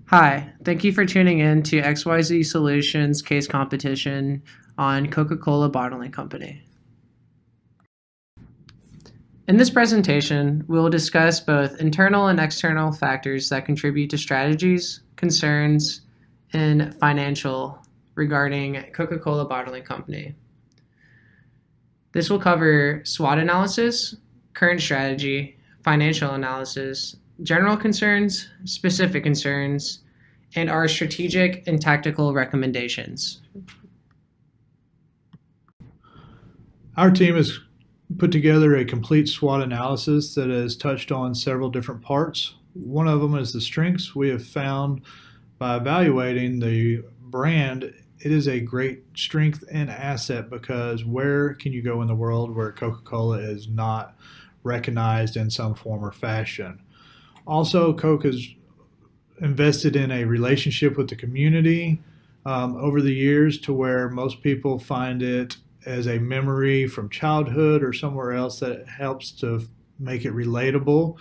Hi, thank you for tuning in to XYZ Solutions case competition on Coca-Cola Bottling Company. In this presentation, we will discuss both internal and external factors that contribute to strategies, concerns, and financial regarding Coca-Cola Bottling Company. This will cover SWOT analysis, current strategy, financial analysis, general concerns, specific concerns, and our strategic and tactical recommendations. Our team has put together a complete SWOT analysis that has touched on several different parts. One of them is the strengths. We have found by evaluating the brand, it is a great strength and asset because where can you go in the world where Coca-Cola is not recognized in some form or fashion? Also, Coke has invested in a relationship with the community over the years to where most people find it as a memory from childhood or somewhere else that helps to make it relatable,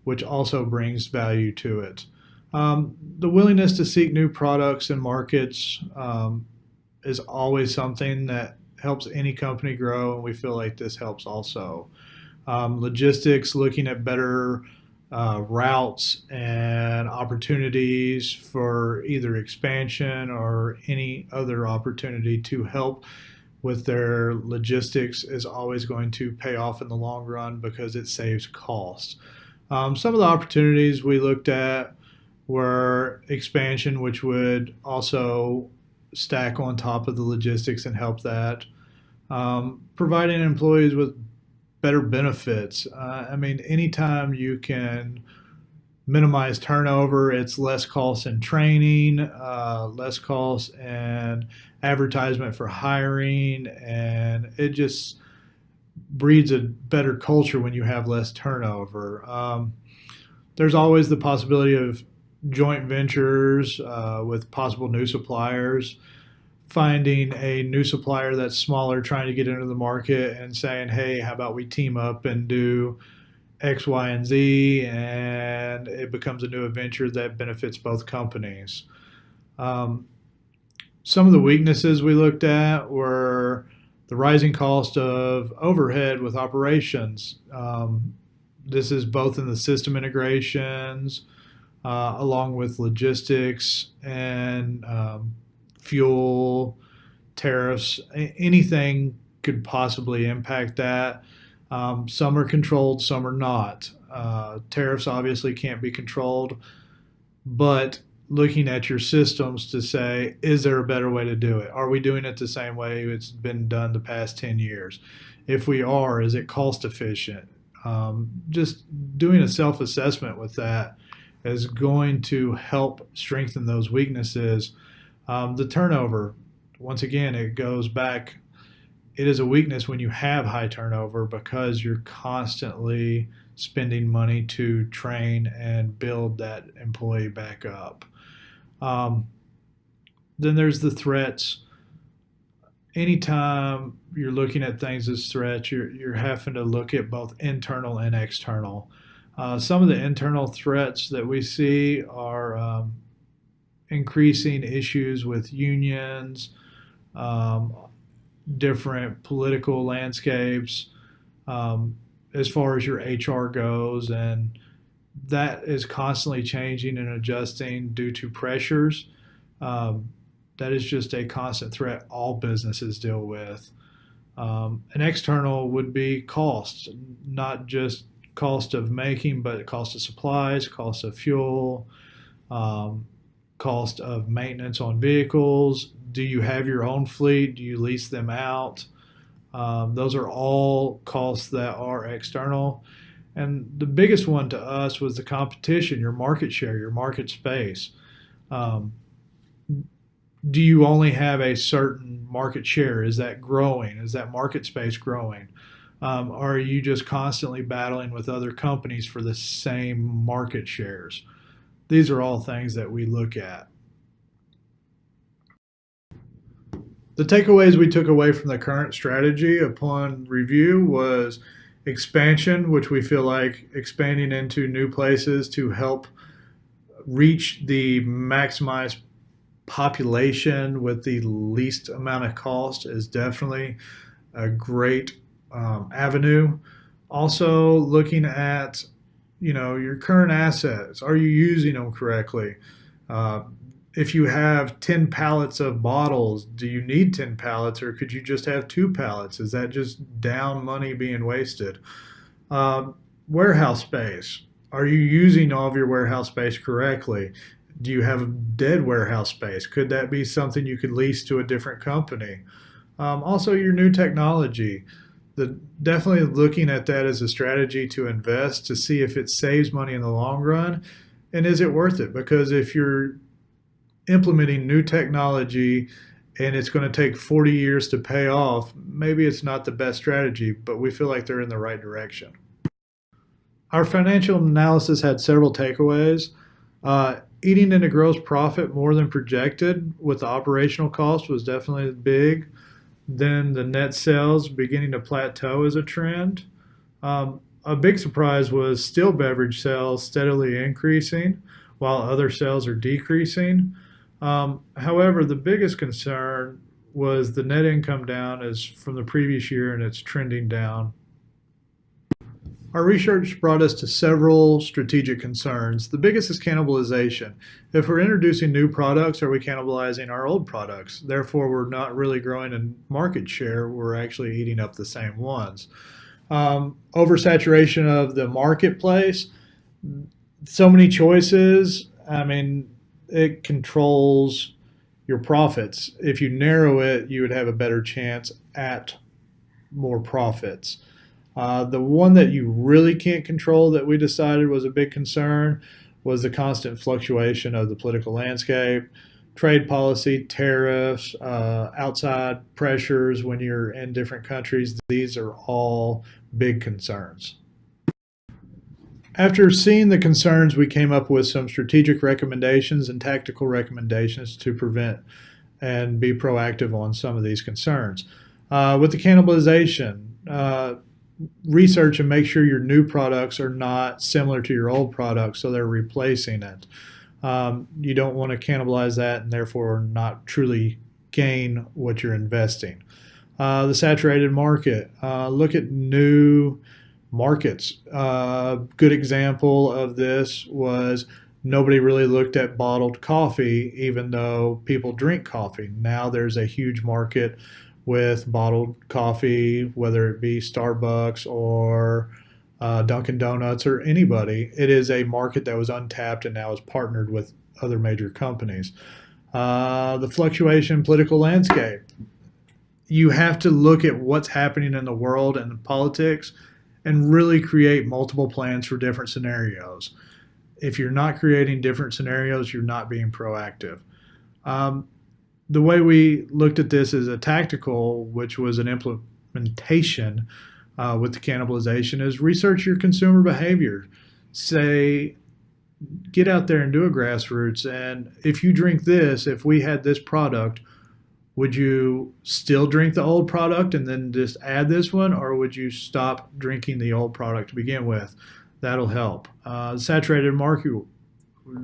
which also brings value to it. The willingness to seek new products and markets is always something that helps any company grow, and we feel like this helps also. Logistics, looking at better routes and opportunities for either expansion or any other opportunity to help with their logistics is always going to pay off in the long run because it saves costs. Some of the opportunities we looked at were expansion, which would also stack on top of the logistics and help that. Providing employees with better benefits. Anytime you can minimize turnover, it's less costs in training, less costs and advertisement for hiring, and it just breeds a better culture when you have less turnover. There's always the possibility of joint ventures with possible new suppliers, finding a new supplier that's smaller trying to get into the market and saying, hey, how about we team up and do X, Y, and Z, and it becomes a new adventure that benefits both companies. Some of the weaknesses we looked at were the rising cost of overhead with operations. This is both in the system integrations, along with logistics and fuel, tariffs, anything could possibly impact that. Some are controlled, some are not. Tariffs obviously can't be controlled, but looking at your systems to say, is there a better way to do it? Are we doing it the same way it's been done the past 10 years? If we are, is it cost efficient? Just doing a self-assessment with that is going to help strengthen those weaknesses. The turnover, once again, it goes back. It is a weakness when you have high turnover because you're constantly spending money to train and build that employee back up. Then there's the threats. Anytime you're looking at things as threats, you're having to look at both internal and external. Some of the internal threats that we see are increasing issues with unions, different political landscapes, as far as your HR goes, and that is constantly changing and adjusting due to pressures. That is just a constant threat all businesses deal with. An external would be costs, not just cost of making, but cost of supplies, cost of fuel, cost of maintenance on vehicles. Do you have your own fleet? Do you lease them out? Those are all costs that are external. And the biggest one to us was the competition, your market share, your market space. Do you only have a certain market share? Is that growing? Is that market space growing? Are you just constantly battling with other companies for the same market shares? These are all things that we look at. The takeaways we took away from the current strategy upon review was expansion, which we feel like expanding into new places to help reach the maximized population with the least amount of cost is definitely a great avenue. Also, looking at your current assets. Are you using them correctly? Uh, if you have 10 pallets of bottles, do you need 10 pallets or could you just have 2 pallets? Is that just down money being wasted? Uh, Warehouse space. Are you using all of your warehouse space correctly? Do you have dead warehouse space? Could that be something you could lease to a different company? Also, your new technology. Definitely looking at that as a strategy to invest to see if it saves money in the long run and is it worth it? Because if you're implementing new technology and it's going to take 40 years to pay off, maybe it's not the best strategy, but we feel like they're in the right direction. Our financial analysis had several takeaways. Eating into gross profit more than projected with the operational cost was definitely big. Then the net sales beginning to plateau as a trend. A big surprise was still beverage sales steadily increasing while other sales are decreasing. However, the biggest concern was the net income down as from the previous year and it's trending down. Our research brought us to several strategic concerns. The biggest is cannibalization. If we're introducing new products, are we cannibalizing our old products? Therefore, we're not really growing in market share. We're actually eating up the same ones. Oversaturation of the marketplace. So many choices. I mean, it controls your profits. If you narrow it, you would have a better chance at more profits. The one that you really can't control that we decided was a big concern was the constant fluctuation of the political landscape, trade policy, tariffs, outside pressures when you're in different countries. These are all big concerns. After seeing the concerns, we came up with some strategic recommendations and tactical recommendations to prevent and be proactive on some of these concerns. With the cannibalization, research and make sure your new products are not similar to your old products so they're replacing it. You don't want to cannibalize that and therefore not truly gain what you're investing. The saturated market. Look at new markets. Good example of this was nobody really looked at bottled coffee even though people drink coffee. Now there's a huge market with bottled coffee, whether it be Starbucks or Dunkin' Donuts or anybody. It is a market that was untapped and now is partnered with other major companies. The fluctuation political landscape. You have to look at what's happening in the world and the politics and really create multiple plans for different scenarios. If you're not creating different scenarios, you're not being proactive. The way we looked at this as a tactical, which was an implementation with the cannibalization, is research your consumer behavior. Say, get out there and do a grassroots. And if you drink this, if we had this product, would you still drink the old product and then just add this one, or would you stop drinking the old product to begin with? That'll help. Saturated market,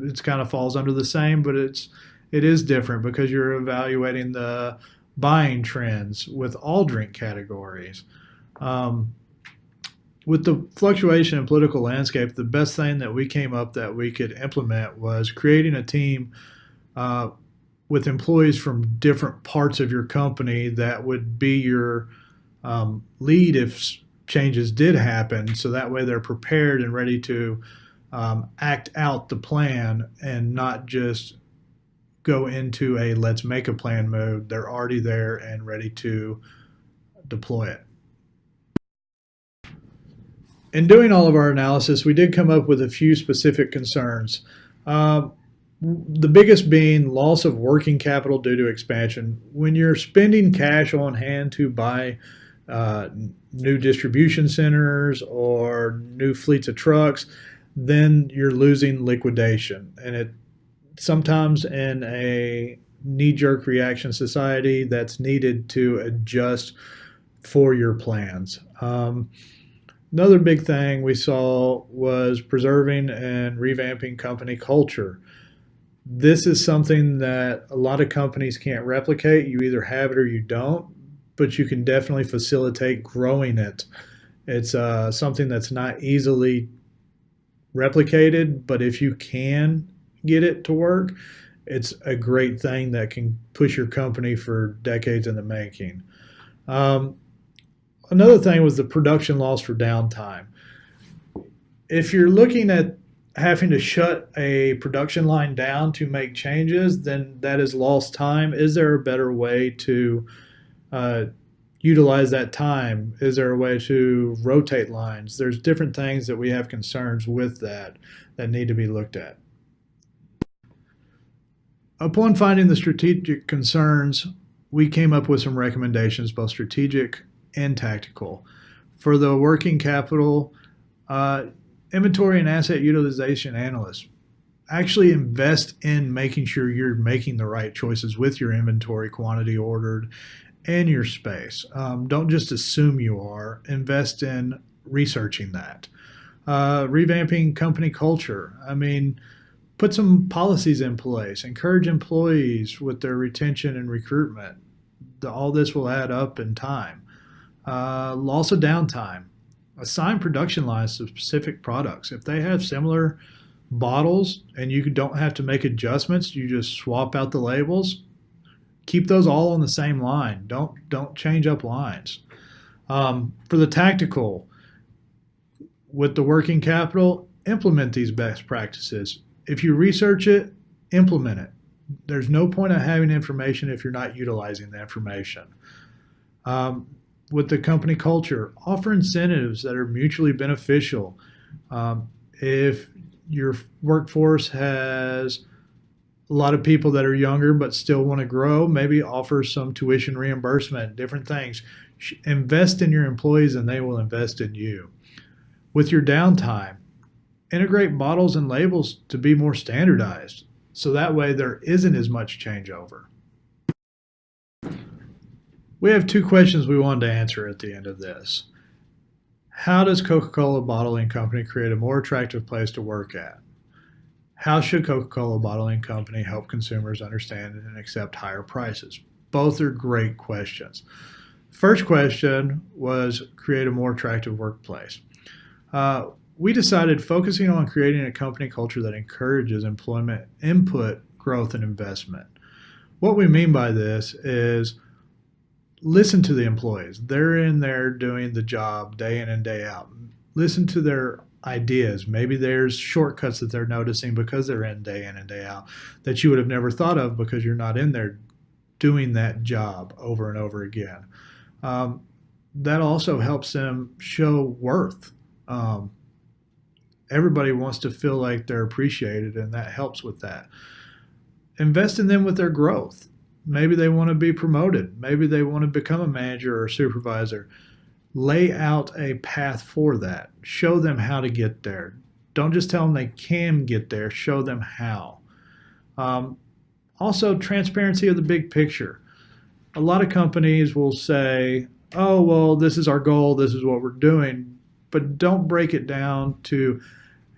it kind of falls under the same, but it is different because you're evaluating the buying trends with all drink categories. With the fluctuation in political landscape, the best thing that we came up that we could implement was creating a team with employees from different parts of your company that would be your lead if changes did happen. So that way they're prepared and ready to act out the plan and not just go into a let's make a plan mode. They're already there and ready to deploy it. In doing all of our analysis, we did come up with a few specific concerns. The biggest being loss of working capital due to expansion. When you're spending cash on hand to buy new distribution centers or new fleets of trucks, then you're losing liquidation. And it sometimes in a knee-jerk reaction society that's needed to adjust for your plans. Another big thing we saw was preserving and revamping company culture. This is something that a lot of companies can't replicate. You either have it or you don't, but you can definitely facilitate growing it. It's something that's not easily replicated, but if you can get it to work, it's a great thing that can push your company for decades in the making. Um, Another thing was the production loss for downtime. If you're looking at having to shut a production line down to make changes, then that is lost time. Is there a better way to uh, utilize that time? Is there a way to rotate lines? There's different things that we have concerns with that need to be looked at. Upon finding the strategic concerns, we came up with some recommendations, both strategic and tactical. For the working capital, uh, inventory and asset utilization analysts actually invest in making sure you're making the right choices with your inventory quantity ordered and your space. Don't just assume you are. Invest in researching that. Revamping company culture. I mean, put some policies in place. Encourage employees with their retention and recruitment. All this will add up in time. Loss of downtime. Assign production lines to specific products. If they have similar bottles and you don't have to make adjustments, you just swap out the labels. Keep those all on the same line. Don't change up lines. For the tactical, with the working capital, implement these best practices. If you research it, implement it. There's no point of having information if you're not utilizing the information. With the company culture, offer incentives that are mutually beneficial. If your workforce has a lot of people that are younger but still want to grow, maybe offer some tuition reimbursement, different things. Invest in your employees and they will invest in you. With your downtime, integrate bottles and labels to be more standardized so that way there isn't as much changeover. We have two questions we wanted to answer at the end of this. How does Coca-Cola Bottling Company create a more attractive place to work at? How should Coca-Cola Bottling Company help consumers understand and accept higher prices? Both are great questions. First question was create a more attractive workplace. We decided focusing on creating a company culture that encourages employment, input, growth, and investment. What we mean by this is listen to the employees. They're in there doing the job day in and day out. Listen to their ideas. Maybe there's shortcuts that they're noticing because they're in and day out that you would have never thought of because you're not in there doing that job over and over again. That also helps them show worth. Everybody wants to feel like they're appreciated, and that helps with that. Invest in them with their growth. Maybe they want to be promoted. Maybe they want to become a manager or supervisor. Lay out a path for that. Show them how to get there. Don't just tell them they can get there. Show them how. Also, transparency of the big picture. A lot of companies will say, oh, well, this is our goal. This is what we're doing. But don't break it down to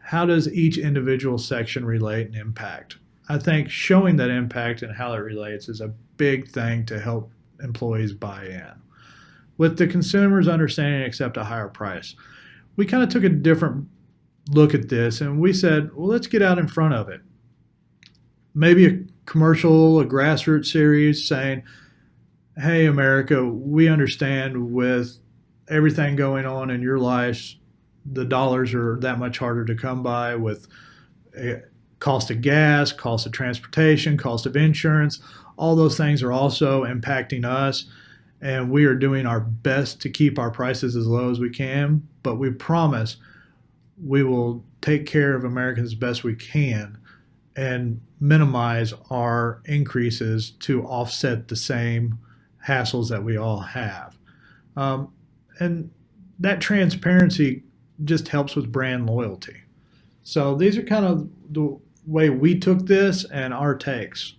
how does each individual section relate and impact. I think showing that impact and how it relates is a big thing to help employees buy in. With the consumers understanding and accept a higher price, we kind of took a different look at this and we said, well, let's get out in front of it. Maybe a commercial, a grassroots series saying, hey, America, we understand with everything going on in your lives, the dollars are that much harder to come by with cost of gas, cost of transportation, cost of insurance. All those things are also impacting us, and we are doing our best to keep our prices as low as we can, but we promise we will take care of Americans as best we can and minimize our increases to offset the same hassles that we all have. And that transparency just helps with brand loyalty. So these are kind of the way we took this and our takes.